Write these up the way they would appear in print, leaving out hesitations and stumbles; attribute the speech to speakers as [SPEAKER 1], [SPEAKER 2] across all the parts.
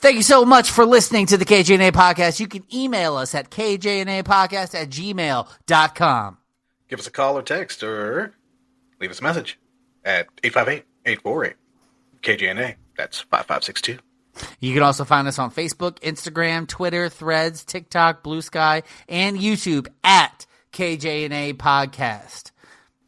[SPEAKER 1] Thank you so much for listening to the KJNA podcast. You can email us at kjnapodcast@gmail.com.
[SPEAKER 2] Give us a call or text or leave us a message at 858-848-KJNA. That's 5562.
[SPEAKER 1] You can also find us on Facebook, Instagram, Twitter, Threads, TikTok, Blue Sky, and YouTube at KJNA Podcast.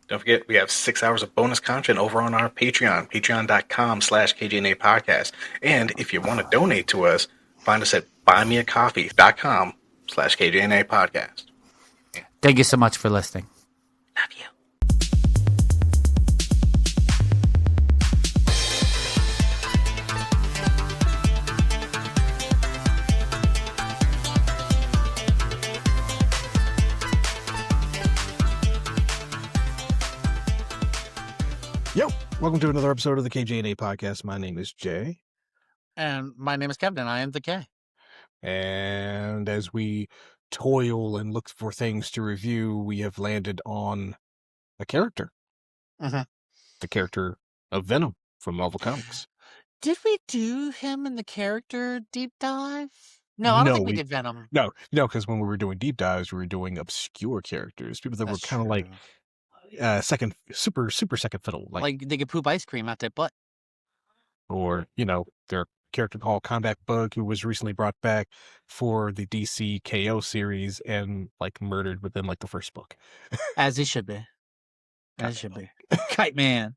[SPEAKER 2] Don't forget, we have 6 hours of bonus content over on our Patreon, patreon.com/KJNA Podcast. And if you want to donate to us, find us at buymeacoffee.com/KJNA Podcast.
[SPEAKER 1] Thank you so much for listening.
[SPEAKER 2] Love you.
[SPEAKER 3] Yo, welcome to another episode of the KJNA Podcast. My name is Jay.
[SPEAKER 1] And my name is Kevin, and I am the K.
[SPEAKER 3] And as we toil and look for things to review, we have landed on a character.
[SPEAKER 1] Mhm.
[SPEAKER 3] The character of Venom from Marvel Comics.
[SPEAKER 1] Did we do him in the character deep dive? No, I don't think we did Venom.
[SPEAKER 3] No, because when we were doing deep dives, we were doing obscure characters. People that
[SPEAKER 1] That's
[SPEAKER 3] were kind of like super second fiddle.
[SPEAKER 1] Like they could poop ice cream out their butt.
[SPEAKER 3] Or, their character called Combat Bug, who was recently brought back for the DC KO series and murdered within the first book.
[SPEAKER 1] As he should be. As he should be. Kite Man.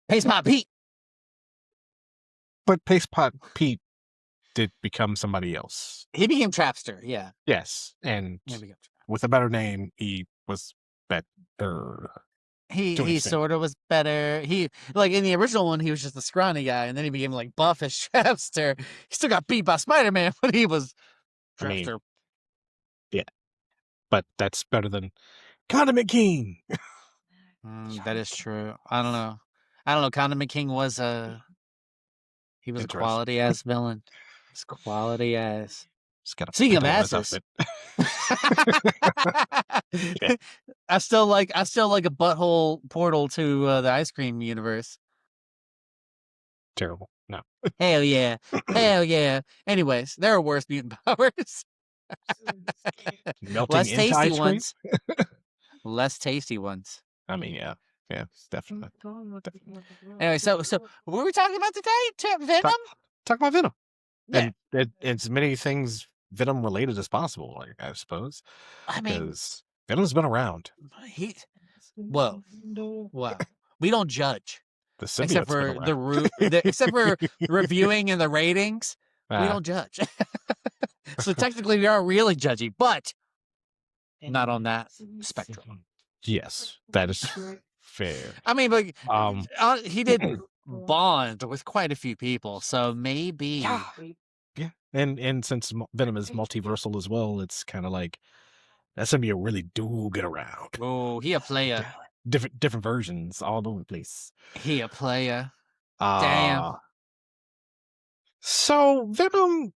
[SPEAKER 1] Pace Pot Pete.
[SPEAKER 3] But Pace Pot Pete did become somebody else.
[SPEAKER 1] He became Trapster, yeah.
[SPEAKER 3] Yes. And
[SPEAKER 1] He became Trapster.
[SPEAKER 3] with a better name, he was better.
[SPEAKER 1] He sort of was better. He in the original one, he was just a scrawny guy, and then he became buff as Trapster. He still got beat by Spider-Man, but he was Trapster.
[SPEAKER 3] Yeah, but that's better than Condiment King.
[SPEAKER 1] That is true. I don't know. Condiment King was a quality ass villain. It's quality ass. Speaking of asses,
[SPEAKER 3] yeah.
[SPEAKER 1] I still like a butthole portal to the ice cream universe.
[SPEAKER 3] Terrible. No.
[SPEAKER 1] Hell yeah. Hell yeah. Anyways, there are worse mutant powers.
[SPEAKER 3] Melting
[SPEAKER 1] Less
[SPEAKER 3] into
[SPEAKER 1] tasty
[SPEAKER 3] ice cream?
[SPEAKER 1] ones. Less tasty ones.
[SPEAKER 3] I mean, yeah, definitely.
[SPEAKER 1] Anyway, so what were we talking about today? Venom?
[SPEAKER 3] Talk about Venom.
[SPEAKER 1] Yeah.
[SPEAKER 3] And as many things Venom related as possible, I suppose.
[SPEAKER 1] I mean,
[SPEAKER 3] because Venom's been around.
[SPEAKER 1] Wow. We don't judge.
[SPEAKER 3] The symbiote's
[SPEAKER 1] Except for except for reviewing and the ratings, we don't judge. So technically, we are really judgy, but not on that spectrum.
[SPEAKER 3] Yes, that is fair.
[SPEAKER 1] I mean, but he did bond with quite a few people, so maybe.
[SPEAKER 3] Yeah, and since Venom is multiversal as well, it's kind of like that symbiote really do get around.
[SPEAKER 1] Oh, he a player.
[SPEAKER 3] Different versions all over the place.
[SPEAKER 1] He a player. Damn.
[SPEAKER 3] So Venom,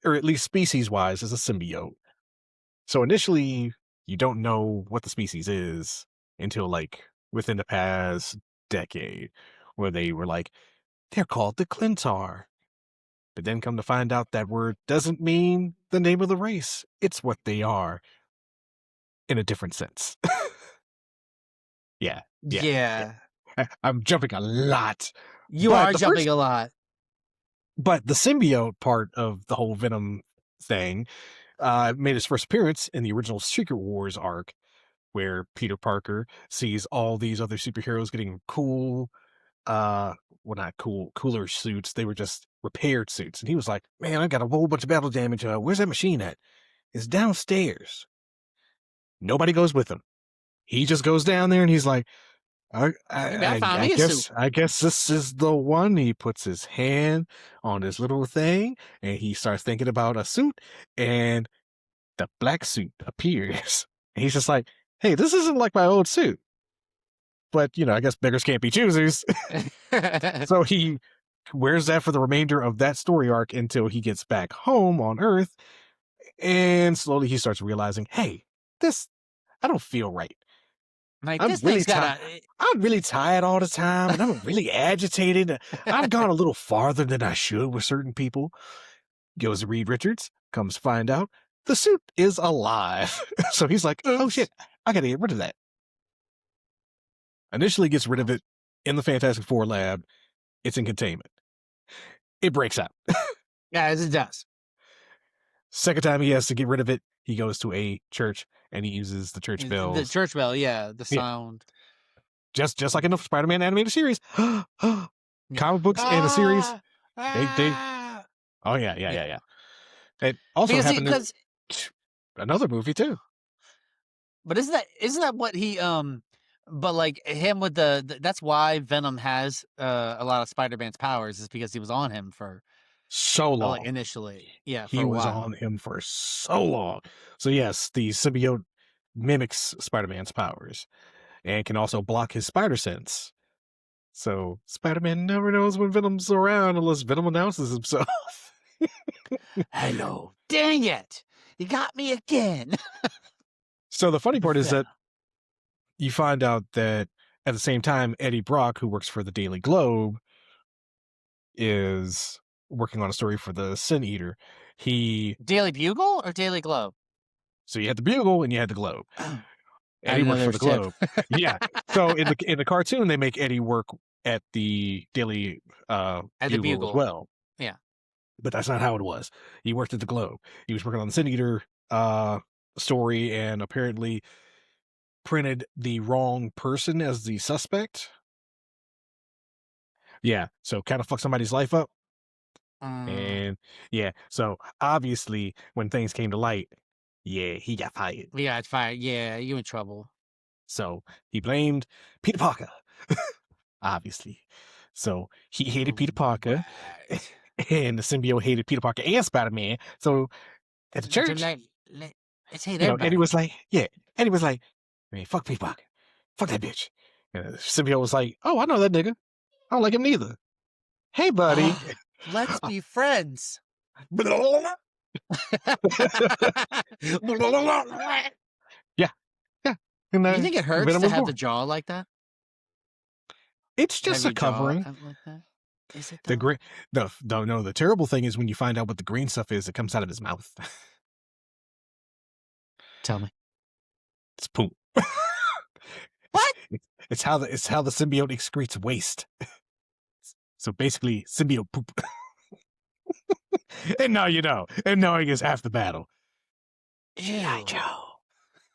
[SPEAKER 3] or at least species-wise, is a symbiote. So initially, you don't know what the species is until within the past decade, where they were they're called the Clintar. But then come to find out that word doesn't mean the name of the race. It's what they are in a different sense. Yeah. I'm jumping a lot.
[SPEAKER 1] You are jumping a lot.
[SPEAKER 3] But the symbiote part of the whole Venom thing made its first appearance in the original Secret Wars arc, where Peter Parker sees all these other superheroes getting cool, not cool, cooler suits. They were just repaired suits. And he was like, man, I got a whole bunch of battle damage. Where's that machine at? It's downstairs. Nobody goes with him. He just goes down there and he's like, I guess this is the one. He puts his hand on his little thing and he starts thinking about a suit, and the black suit appears. And he's just like, hey, this isn't like my old suit. But, I guess beggars can't be choosers. So he wears that for the remainder of that story arc until he gets back home on Earth. And slowly he starts realizing, hey, I don't feel right.
[SPEAKER 1] Like,
[SPEAKER 3] I'm
[SPEAKER 1] this
[SPEAKER 3] really
[SPEAKER 1] thing's got
[SPEAKER 3] tired. I'm really tired all the time, and I'm really agitated. I've gone a little farther than I should with certain people. Goes to Reed Richards, comes to find out the suit is alive. So he's like, oh shit, I gotta get rid of that. Initially gets rid of it in the Fantastic Four lab. It's in containment. It breaks out.
[SPEAKER 1] Yeah, as it does.
[SPEAKER 3] Second time he has to get rid of it, he goes to a church and he uses the church bells.
[SPEAKER 1] The church bell, yeah, the sound.
[SPEAKER 3] Just like in the Spider-Man animated series. Comic books and the series. They oh yeah. It also happened in another movie too.
[SPEAKER 1] But isn't that what he but like him with the that's why Venom has a lot of Spider-Man's powers, is because he was on him for
[SPEAKER 3] so long.
[SPEAKER 1] Like initially. Yeah,
[SPEAKER 3] he was on him for so long. So yes, the symbiote mimics Spider-Man's powers and can also block his spider sense. So Spider-Man never knows when Venom's around unless Venom announces himself.
[SPEAKER 1] Hello. Dang it. You got me again.
[SPEAKER 3] So the funny part is that you find out that at the same time, Eddie Brock, who works for the Daily Globe, is working on a story for the Sin Eater.
[SPEAKER 1] Daily Bugle or Daily Globe?
[SPEAKER 3] So you had the Bugle and you had the Globe. Eddie worked for the Globe. Yeah. So in the cartoon, they make Eddie work at the Daily Bugle as well.
[SPEAKER 1] Yeah.
[SPEAKER 3] But that's not how it was. He worked at the Globe. He was working on the Sin Eater story and apparently printed the wrong person as the suspect. Yeah. So kind of fucked somebody's life up. And yeah. So obviously when things came to light, yeah, he got fired.
[SPEAKER 1] Yeah, you in trouble.
[SPEAKER 3] So he blamed Peter Parker. Obviously. So he hated Peter Parker. And the symbiote hated Peter Parker and Spider-Man. So at the church,
[SPEAKER 1] let's hate everybody.
[SPEAKER 3] Eddie was like, man, fuck Peter Parker. Fuck that bitch. And the symbiote was like, oh, I know that nigga. I don't like him neither. Hey, buddy.
[SPEAKER 1] Let's be friends.
[SPEAKER 3] Yeah. And,
[SPEAKER 1] you think it hurts to have the jaw like that?
[SPEAKER 3] It's just a covering.
[SPEAKER 1] Like that? Is it
[SPEAKER 3] the green? No. The terrible thing is when you find out what the green stuff is, it comes out of his mouth.
[SPEAKER 1] Tell me.
[SPEAKER 3] It's poop.
[SPEAKER 1] What?
[SPEAKER 3] It's how the symbiote excretes waste. So basically, symbiote poop. And now you know. And knowing is half the battle.
[SPEAKER 1] G.I. Joe.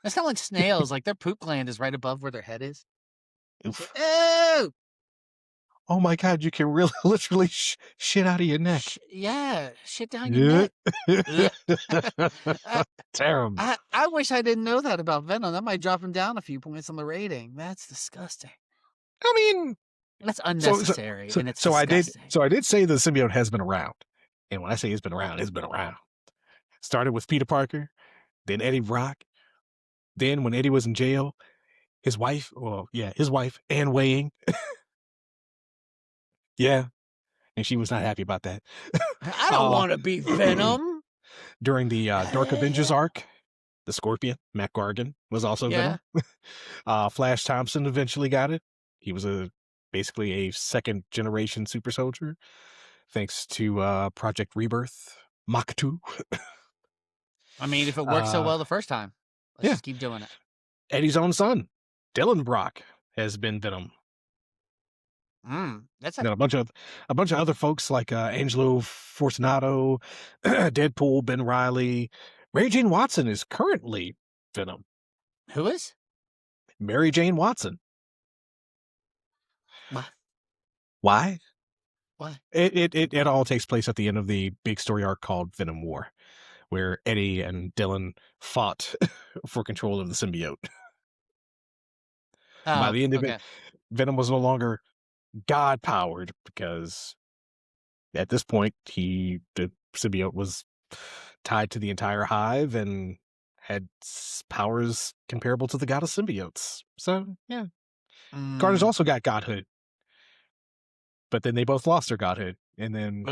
[SPEAKER 1] That's not like snails. Like their poop gland is right above where their head is.
[SPEAKER 3] Oof.
[SPEAKER 1] Ew!
[SPEAKER 3] Oh my God! You can really literally shit out of your neck.
[SPEAKER 1] Shit down your neck.
[SPEAKER 3] Terrible.
[SPEAKER 1] I wish I didn't know that about Venom. That might drop him down a few points on the rating. That's disgusting.
[SPEAKER 3] I mean,
[SPEAKER 1] that's unnecessary. And it's
[SPEAKER 3] disgusting. I did say the symbiote has been around, and when I say it's been around, it's been around. Started with Peter Parker, then Eddie Brock, then when Eddie was in jail, his wife, Anne Weying. Yeah. And she was not happy about that.
[SPEAKER 1] I don't want to be Venom.
[SPEAKER 3] During the Dark Avengers arc, the Scorpion, Mac Gargan, was also Venom. Flash Thompson eventually got it. He was basically a second generation super soldier, thanks to Project Rebirth, Mach 2.
[SPEAKER 1] I mean, if it worked so well the first time, let's just keep doing it.
[SPEAKER 3] Eddie's own son, Dylan Brock, has been Venom.
[SPEAKER 1] That's
[SPEAKER 3] a bunch of other folks like Angelo Fortunato, Deadpool, Ben Reilly. Mary Jane Watson is currently Venom.
[SPEAKER 1] Who is?
[SPEAKER 3] Mary Jane Watson.
[SPEAKER 1] What?
[SPEAKER 3] Why?
[SPEAKER 1] What?
[SPEAKER 3] It all takes place at the end of the big story arc called Venom War, where Eddie and Dylan fought for control of the symbiote. By the end of it, Venom was no longer God-powered because at this point the symbiote was tied to the entire hive and had powers comparable to the god of symbiotes. So yeah, Carnage also got godhood, but then they both lost their godhood, and then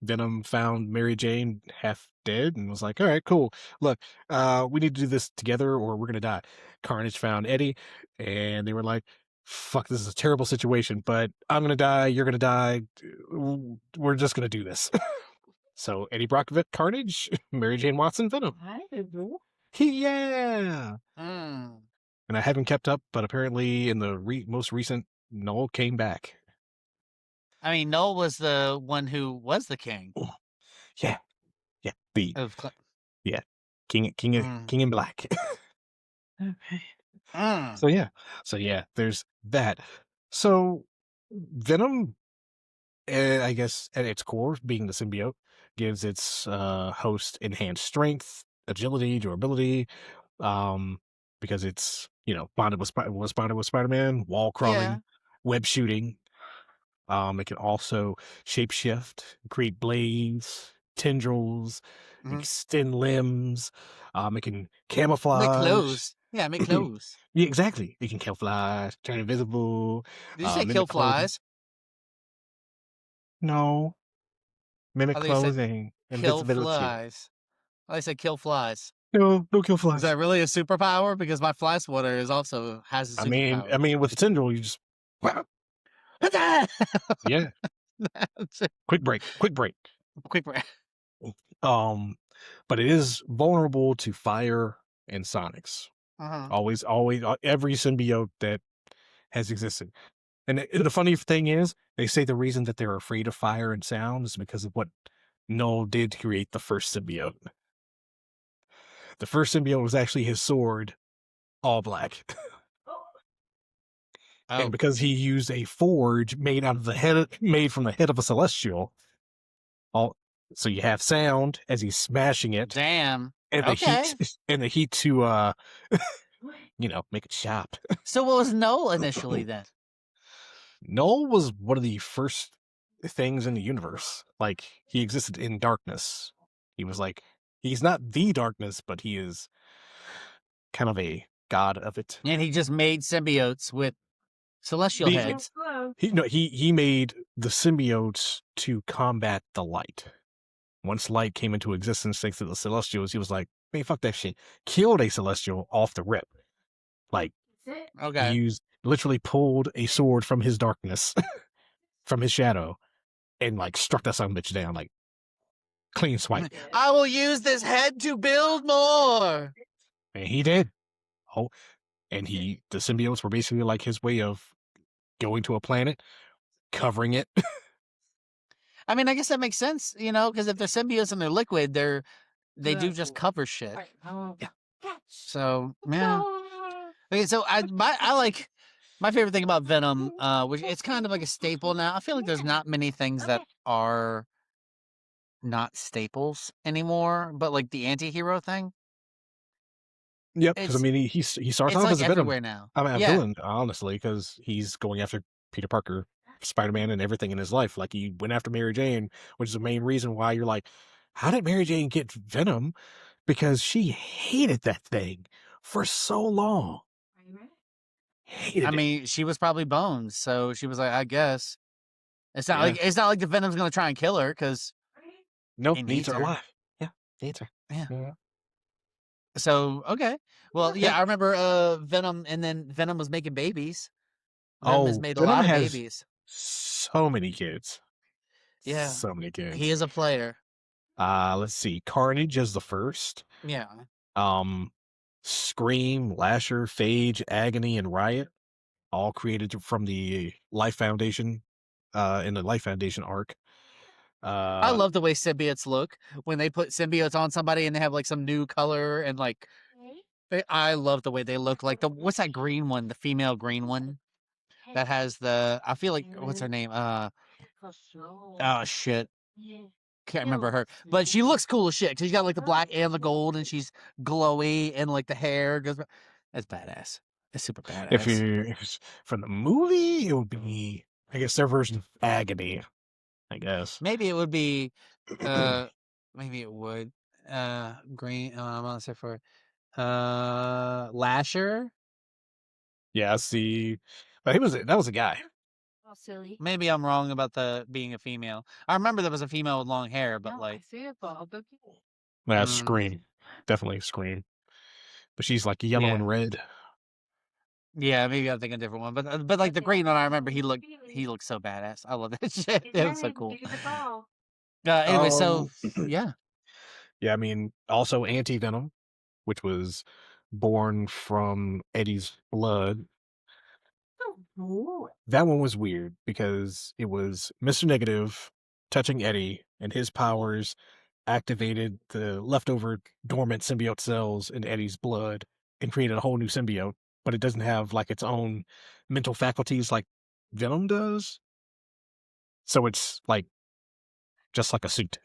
[SPEAKER 3] Venom found Mary Jane half dead and was like, all right, cool. Look, we need to do this together or we're going to die. Carnage found Eddie and they were like, fuck, this is a terrible situation, but I'm going to die. You're going to die. We're just going to do this. So Eddie Brockovich, Carnage, Mary Jane Watson, Venom. Yeah.
[SPEAKER 1] Mm.
[SPEAKER 3] And I haven't kept up, but apparently in the most recent, Noel came back.
[SPEAKER 1] I mean, Noel was the one who was the king.
[SPEAKER 3] Yeah. Yeah. The
[SPEAKER 1] Of
[SPEAKER 3] King in Black.
[SPEAKER 1] okay.
[SPEAKER 3] So yeah, there's that. So Venom, I guess at its core, being the symbiote, gives its host enhanced strength, agility, durability, because it's bonded with Spider-Man, wall crawling,
[SPEAKER 1] Yeah.
[SPEAKER 3] web shooting. It can also shapeshift, create blades, tendrils, extend limbs. It can camouflage.
[SPEAKER 1] Make clothes. Yeah, make clothes.
[SPEAKER 3] Yeah, exactly. It can camouflage, turn invisible.
[SPEAKER 1] Did you say
[SPEAKER 3] Mimic
[SPEAKER 1] kill
[SPEAKER 3] clothing.
[SPEAKER 1] flies?
[SPEAKER 3] No. Mimic
[SPEAKER 1] I think you said
[SPEAKER 3] clothing.
[SPEAKER 1] kill
[SPEAKER 3] Invisibility.
[SPEAKER 1] flies. I said kill flies.
[SPEAKER 3] No kill flies.
[SPEAKER 1] Is that really a superpower? Because my fly swatter has a superpower.
[SPEAKER 3] I mean, with the tendril, you just wow. Yeah. Quick break.
[SPEAKER 1] Quick break.
[SPEAKER 3] But it is vulnerable to fire and sonics. Always, every symbiote that has existed. And the funny thing is, they say the reason that they're afraid of fire and sound is because of what Noel did to create the first symbiote. The first symbiote was actually his sword, all black. And because he used a forge made from the head of a celestial, so you have sound as he's smashing it.
[SPEAKER 1] Damn.
[SPEAKER 3] And the heat to make it sharp.
[SPEAKER 1] So what was Noel initially then?
[SPEAKER 3] Noel was one of the first things in the universe. Like, he existed in darkness. He was like, he's not the darkness, but he is kind of a god of it.
[SPEAKER 1] And he just made symbiotes with celestial heads.
[SPEAKER 3] He made the symbiotes to combat the light. Once light came into existence thanks to the celestials, he was like, man, fuck that shit. Killed a celestial off the rip. Like, he literally pulled a sword from his darkness, from his shadow, and like struck that son of a bitch down, like clean swipe.
[SPEAKER 1] I will use this head to build more.
[SPEAKER 3] And he did. Oh, and the symbiotes were basically like his way of going to a planet, covering it.
[SPEAKER 1] I mean, I guess that makes sense, because if they're symbiotes and they're liquid, they do just cover shit.
[SPEAKER 3] Yeah.
[SPEAKER 1] So yeah. Okay, so I like my favorite thing about Venom, which it's kind of like a staple now. I feel like there's not many things that are not staples anymore, but like the anti-hero thing.
[SPEAKER 3] Yep, because I mean he starts off
[SPEAKER 1] like
[SPEAKER 3] as a
[SPEAKER 1] everywhere
[SPEAKER 3] Venom.
[SPEAKER 1] now.
[SPEAKER 3] I mean, a villain, honestly, because he's going after Peter Parker, Spider-Man, and everything in his life. Like, he went after Mary Jane, which is the main reason why you're like, how did Mary Jane get Venom? Because she hated that thing for so long.
[SPEAKER 1] I mean, she was probably Bones, so she was like, I guess it's not like the Venom's gonna try and kill her because
[SPEAKER 3] needs her alive. Yeah, needs her.
[SPEAKER 1] Yeah. So okay, well, yeah, I remember Venom, and then Venom was making babies. Venom has made a lot of babies.
[SPEAKER 3] So many kids.
[SPEAKER 1] Yeah,
[SPEAKER 3] so many kids.
[SPEAKER 1] He is a player.
[SPEAKER 3] Let's see. Carnage is the first.
[SPEAKER 1] Yeah.
[SPEAKER 3] Scream, Lasher, Phage, Agony, and Riot, all created from the Life Foundation, in the Life Foundation arc.
[SPEAKER 1] I love the way symbiotes look when they put symbiotes on somebody and they have like some new color and like. I love the way they look. Like what's that green one? The female green one that has the. I feel like what's her name? Oh shit. Can't remember her, but she looks cool as shit because she's got like the black and the gold, and she's glowy, and like the hair goes. That's badass. That's super badass.
[SPEAKER 3] If it's from the movie, it would be, I guess, their version of Agony. I guess
[SPEAKER 1] maybe it would be, maybe it would. Green. I'm gonna say for, Lasher.
[SPEAKER 3] Yeah, see, but that was a guy.
[SPEAKER 1] Maybe I'm wrong about the being a female. I remember there was a female with long hair, but like,
[SPEAKER 3] That's
[SPEAKER 1] mm,
[SPEAKER 3] Scream. Definitely Scream. But she's like yellow
[SPEAKER 1] yeah,
[SPEAKER 3] and red.
[SPEAKER 1] yeah, maybe I'm thinking a different one. But like the green one, I remember he looked so badass. I love that shit. It was so cool. Anyway, so
[SPEAKER 3] Um,
[SPEAKER 1] yeah.
[SPEAKER 3] yeah, I mean, also Anti-Venom, which was born from Eddie's blood. That one was weird because it was Mr. Negative touching Eddie, and his powers activated the leftover dormant symbiote cells in Eddie's blood and created a whole new symbiote, but it doesn't have like its own mental faculties like Venom does. So it's like just like a suit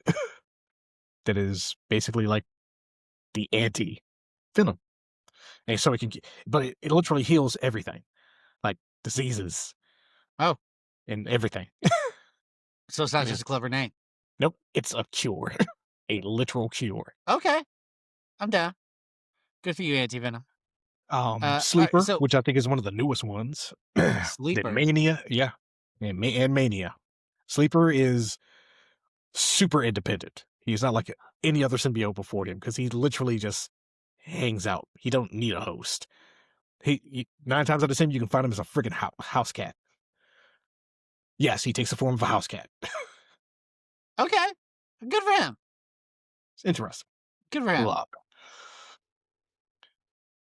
[SPEAKER 3] that is basically like the anti Venom. And so it can, but it literally heals everything, like diseases
[SPEAKER 1] Oh,
[SPEAKER 3] and everything.
[SPEAKER 1] so it's not just a clever name.
[SPEAKER 3] Nope, it's a cure, a literal cure.
[SPEAKER 1] Okay, I'm down. Good for you, Anti Venom. All right,
[SPEAKER 3] Sleeper,
[SPEAKER 1] so
[SPEAKER 3] which I think is one of the newest ones. Then
[SPEAKER 1] Sleeper.
[SPEAKER 3] Mania, yeah, and Mania. Sleeper is super independent. He's not like any other symbiote before him because he literally just hangs out. He don't need a host. He 9 times out of 10 you can find him as a freaking house cat. Yes, he takes the form of a house cat.
[SPEAKER 1] Okay, good for him.
[SPEAKER 3] It's interesting.
[SPEAKER 1] Good for him.
[SPEAKER 3] Love.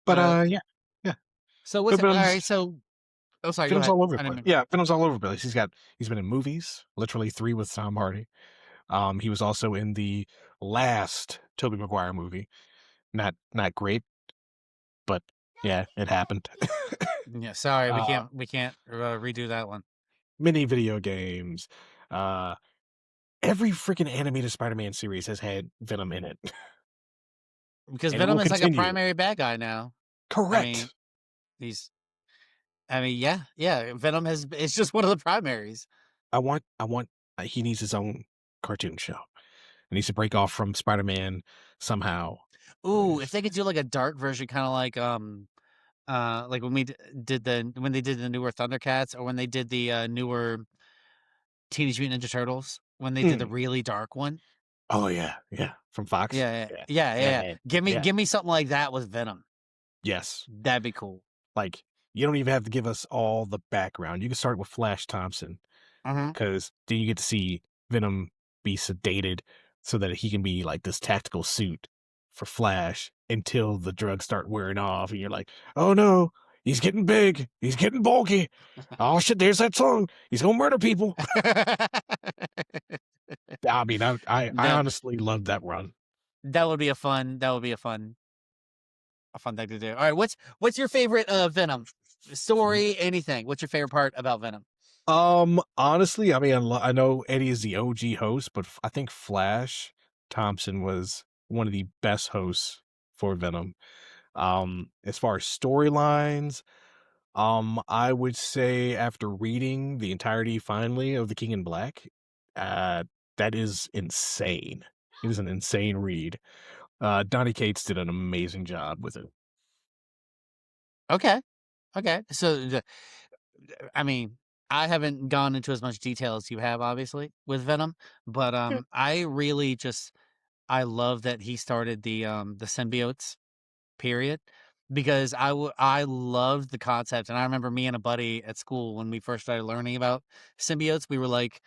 [SPEAKER 3] But yeah, yeah.
[SPEAKER 1] So what's
[SPEAKER 3] But
[SPEAKER 1] it? All
[SPEAKER 3] Venom's
[SPEAKER 1] right, so sorry, go
[SPEAKER 3] Venom's
[SPEAKER 1] ahead.
[SPEAKER 3] all over
[SPEAKER 1] I
[SPEAKER 3] the
[SPEAKER 1] didn't
[SPEAKER 3] place.
[SPEAKER 1] mean.
[SPEAKER 3] Yeah, Venom's all over the place. He's been in movies, literally 3 with Tom Hardy. He was also in the last Tobey Maguire movie. Not great, but yeah, it happened.
[SPEAKER 1] Yeah, sorry, we
[SPEAKER 3] uh,
[SPEAKER 1] can't redo that one
[SPEAKER 3] Many video games. Uh, every freaking animated Spider-Man series has had Venom in it,
[SPEAKER 1] because
[SPEAKER 3] and it will
[SPEAKER 1] Venom is like a
[SPEAKER 3] continue.
[SPEAKER 1] primary bad guy now. I mean,
[SPEAKER 3] Correct.
[SPEAKER 1] he's. I mean, yeah, yeah. Venom has. It's just one of the primaries.
[SPEAKER 3] I want. He needs his own cartoon show. He needs to break off from Spider-Man somehow.
[SPEAKER 1] Ooh, if they could do like a dark version, kind of like when when they did the newer Thundercats, or when they did the newer Teenage Mutant Ninja Turtles, when they did the
[SPEAKER 3] Mm.
[SPEAKER 1] really dark one.
[SPEAKER 3] Oh yeah, yeah. From Fox.
[SPEAKER 1] Yeah,
[SPEAKER 3] Yeah,
[SPEAKER 1] yeah, yeah, yeah, yeah.
[SPEAKER 3] yeah, yeah.
[SPEAKER 1] Give me something like that with Venom.
[SPEAKER 3] Yes.
[SPEAKER 1] That'd be cool.
[SPEAKER 3] Like you don't even have to give us all the background. You can start with Flash Thompson
[SPEAKER 1] Mm-hmm.
[SPEAKER 3] because then you get to see Venom be sedated so that he can be like this tactical suit for Flash until the drugs start wearing off, and you're like, oh no, he's getting big, he's getting bulky. Oh shit, there's that song. He's gonna murder people. I mean, I
[SPEAKER 1] that
[SPEAKER 3] honestly loved that run.
[SPEAKER 1] that would be a fun. That would be a fun thing to do. All right, what's your favorite Venom story? Anything? What's your favorite part about Venom?
[SPEAKER 3] Honestly, I mean, I know Eddie is the OG host, but I think Flash Thompson was one of the best hosts for Venom. As far as storylines, I would say after reading the entirety finally of The King in Black, that is insane. It is an insane read. Donny Cates did an amazing job with it.
[SPEAKER 1] Okay, okay. So I mean, I haven't gone into as much detail as you have, obviously, with Venom, but
[SPEAKER 3] Yeah.
[SPEAKER 1] I really just I love that he started the symbiotes period because I loved the concept, and I remember me and a buddy at school when we first started learning about symbiotes, we were like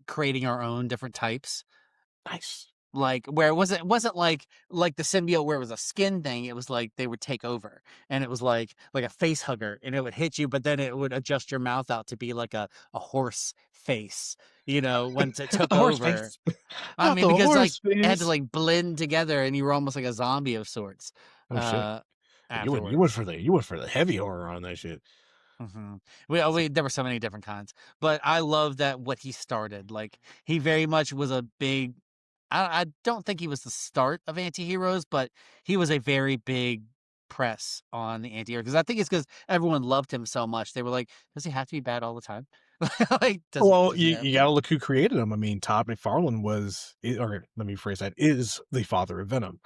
[SPEAKER 1] creating our own different types.
[SPEAKER 3] Nice.
[SPEAKER 1] Like where it wasn't like the symbiote where it was a skin thing. It was like they would take over, and it was like a face hugger, and it would hit you, but then it would adjust your mouth out to be like a horse face. Once it took
[SPEAKER 3] A horse
[SPEAKER 1] over.
[SPEAKER 3] face.
[SPEAKER 1] I
[SPEAKER 3] Not
[SPEAKER 1] mean,
[SPEAKER 3] the
[SPEAKER 1] because like
[SPEAKER 3] horse
[SPEAKER 1] it had to
[SPEAKER 3] face.
[SPEAKER 1] like blend together, and you were almost like a zombie of sorts.
[SPEAKER 3] Oh shit.
[SPEAKER 1] Uh,
[SPEAKER 3] You went
[SPEAKER 1] Afterwards.
[SPEAKER 3] for the heavy horror on that shit.
[SPEAKER 1] Mhm. We there were so many different kinds, but I love that what he started. Like he very much was a big. I don't think he was the start of antiheroes, but he was a very big press on the antiheroes because I think it's because everyone loved him so much. They were like, "Does he have to be bad all the time? Like,
[SPEAKER 3] Well,
[SPEAKER 1] does he have
[SPEAKER 3] you
[SPEAKER 1] to?"
[SPEAKER 3] gotta look who created him. I mean, Todd McFarlane or let me phrase that, is the father of Venom.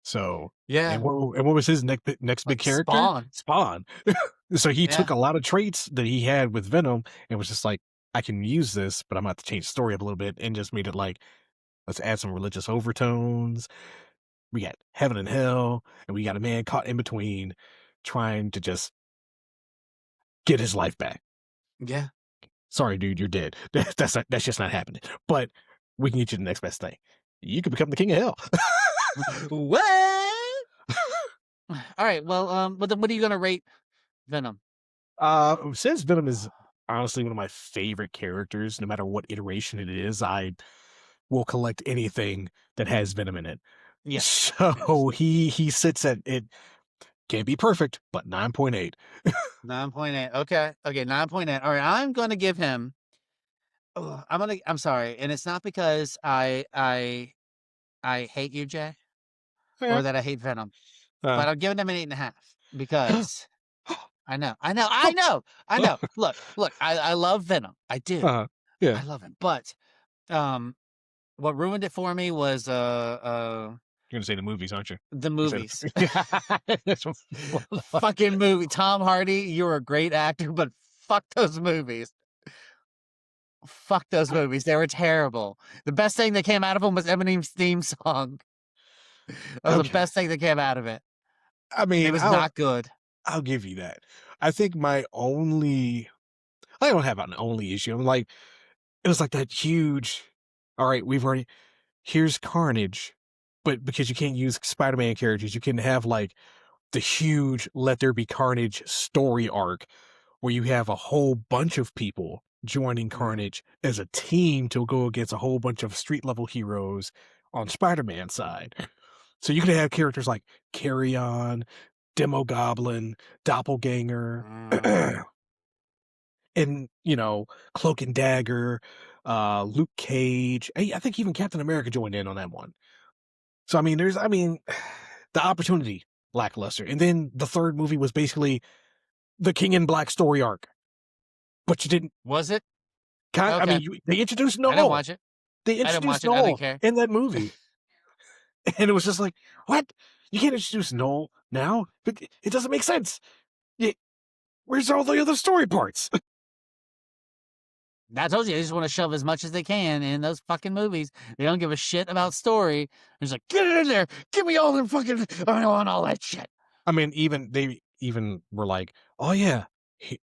[SPEAKER 3] So
[SPEAKER 1] Yeah.
[SPEAKER 3] and what was his next big
[SPEAKER 1] Like
[SPEAKER 3] character?
[SPEAKER 1] Spawn.
[SPEAKER 3] Spawn. So he
[SPEAKER 1] Yeah.
[SPEAKER 3] took a lot of traits that he had with Venom and was just like, I can use this, but I'm about to change the story up a little bit, and just made it like, let's add some religious overtones. We got heaven and hell, and we got a man caught in between trying to just get his life back.
[SPEAKER 1] Yeah.
[SPEAKER 3] Sorry, dude, you're dead. That's just not happening. But we can get you the next best thing. You could become the king of hell.
[SPEAKER 1] What? All right. Well, but then what are you gonna rate Venom?
[SPEAKER 3] Since Venom is honestly one of my favorite characters, no matter what iteration it is, I will collect anything that has Venom in it.
[SPEAKER 1] Yes.
[SPEAKER 3] So he sits at it. Can't be perfect, but 9.8.
[SPEAKER 1] 9.8. Okay. Okay. 9.8. All right. I'm gonna give him. Oh, I'm sorry, and it's not because I hate you, Jay, or
[SPEAKER 3] Yeah.
[SPEAKER 1] that I hate Venom,
[SPEAKER 3] Uh,
[SPEAKER 1] but I'm giving him an 8.5 because I know. Look. I love Venom. I do.
[SPEAKER 3] yeah.
[SPEAKER 1] I love him, but um, what ruined it for me was
[SPEAKER 3] You're gonna say the movies, aren't you?
[SPEAKER 1] the
[SPEAKER 3] You said
[SPEAKER 1] movies.
[SPEAKER 3] That's what-
[SPEAKER 1] Fucking movie. Tom Hardy, you're a great actor, but fuck those movies. Fuck those movies. They were terrible. The best thing that came out of them was Eminem's theme song. That was the
[SPEAKER 3] Okay.
[SPEAKER 1] best thing that came out of it.
[SPEAKER 3] I
[SPEAKER 1] It
[SPEAKER 3] mean,
[SPEAKER 1] was not good.
[SPEAKER 3] I'll give you that. I think I don't have an only issue. I'm like, it was like that huge. All right, here's Carnage, but because you can't use Spider-Man characters, you can have like the huge Let There Be Carnage story arc where you have a whole bunch of people joining Carnage as a team to go against a whole bunch of street level heroes on Spider-Man's side. So you could have characters like Carrion, Demo Goblin, Doppelganger, and Cloak and Dagger, Luke Cage. I think even Captain America joined in on that one. So the opportunity lackluster. And then the third movie was basically the King in Black story arc, but you didn't.
[SPEAKER 1] Was it?
[SPEAKER 3] I
[SPEAKER 1] Okay.
[SPEAKER 3] mean, they introduced
[SPEAKER 1] I didn't
[SPEAKER 3] Null.
[SPEAKER 1] watch it.
[SPEAKER 3] They
[SPEAKER 1] I didn't watch
[SPEAKER 3] introduced
[SPEAKER 1] it. I didn't
[SPEAKER 3] Null
[SPEAKER 1] care.
[SPEAKER 3] in that movie, and it was just like, what? You can't introduce Null now? But it doesn't make sense. Where's all the other story parts?
[SPEAKER 1] I told you, they just want to shove as much as they can in those fucking movies. They don't give a shit about story. It's like, get it in there. Give me all the fucking, I want all that shit.
[SPEAKER 3] I mean, they even were like, oh yeah,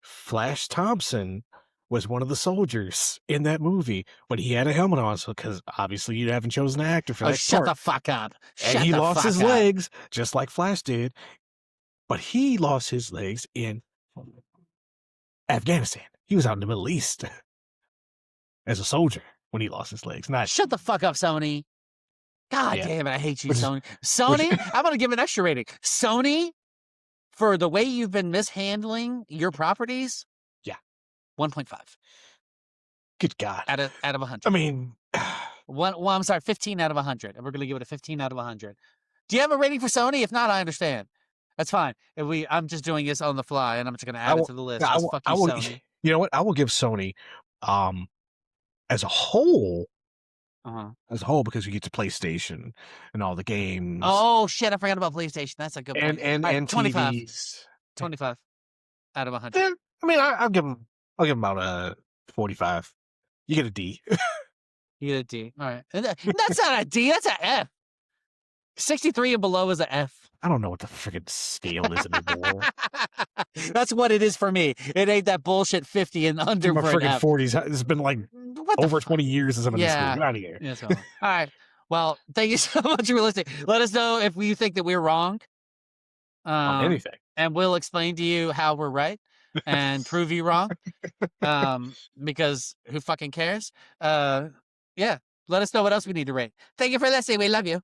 [SPEAKER 3] Flash Thompson was one of the soldiers in that movie when he had a helmet on. So, because obviously you haven't chosen an actor for
[SPEAKER 1] Oh,
[SPEAKER 3] that
[SPEAKER 1] shut
[SPEAKER 3] part.
[SPEAKER 1] the fuck up.
[SPEAKER 3] And he lost his legs, just like Flash did. But he lost his legs in Afghanistan. He was out in the Middle East as a soldier when he lost his legs. Not
[SPEAKER 1] Shut the fuck up, Sony. God
[SPEAKER 3] Yeah.
[SPEAKER 1] damn it, I hate you,
[SPEAKER 3] Which is-
[SPEAKER 1] Sony. Sony, I'm going to give an extra rating. Sony, for the way you've been mishandling your properties,
[SPEAKER 3] Yeah.
[SPEAKER 1] 1.5
[SPEAKER 3] good God.
[SPEAKER 1] out of 100.
[SPEAKER 3] I mean,
[SPEAKER 1] I'm sorry, 15 out of 100. And we're going to give it a 15 out of 100. Do you have a rating for Sony? If not, I understand. That's fine. I'm just doing this on the fly, and I'm just going to add it to the list.
[SPEAKER 3] I
[SPEAKER 1] Just
[SPEAKER 3] will,
[SPEAKER 1] fuck
[SPEAKER 3] I
[SPEAKER 1] you,
[SPEAKER 3] will,
[SPEAKER 1] Sony.
[SPEAKER 3] you know what? I will give Sony, as a whole, because you get to PlayStation and all the games.
[SPEAKER 1] Oh, shit, I forgot about PlayStation. That's a good point.
[SPEAKER 3] and
[SPEAKER 1] All right,
[SPEAKER 3] and
[SPEAKER 1] 25.
[SPEAKER 3] TVs.
[SPEAKER 1] 25 out of 100.
[SPEAKER 3] I mean, I'll give them about a 45. You get a D.
[SPEAKER 1] You get a D. All right. And that's not a D. That's an F. 63 and below is an F.
[SPEAKER 3] I don't know what the freaking scale is anymore.
[SPEAKER 1] That's what it is for me. It ain't that bullshit 50 and under
[SPEAKER 3] My
[SPEAKER 1] for an
[SPEAKER 3] freaking
[SPEAKER 1] F.
[SPEAKER 3] 40s. It's been like
[SPEAKER 1] What the
[SPEAKER 3] over
[SPEAKER 1] fuck?
[SPEAKER 3] 20 years since I've been in school.
[SPEAKER 1] Yeah.
[SPEAKER 3] Get out of here.
[SPEAKER 1] Yeah, so. All right. Well, thank you so much for listening. Let us know if you think that we're wrong.
[SPEAKER 3] On anything.
[SPEAKER 1] And we'll explain to you how we're right and prove you wrong. Because who fucking cares? Yeah. Let us know what else we need to rate. Thank you for listening. We love you.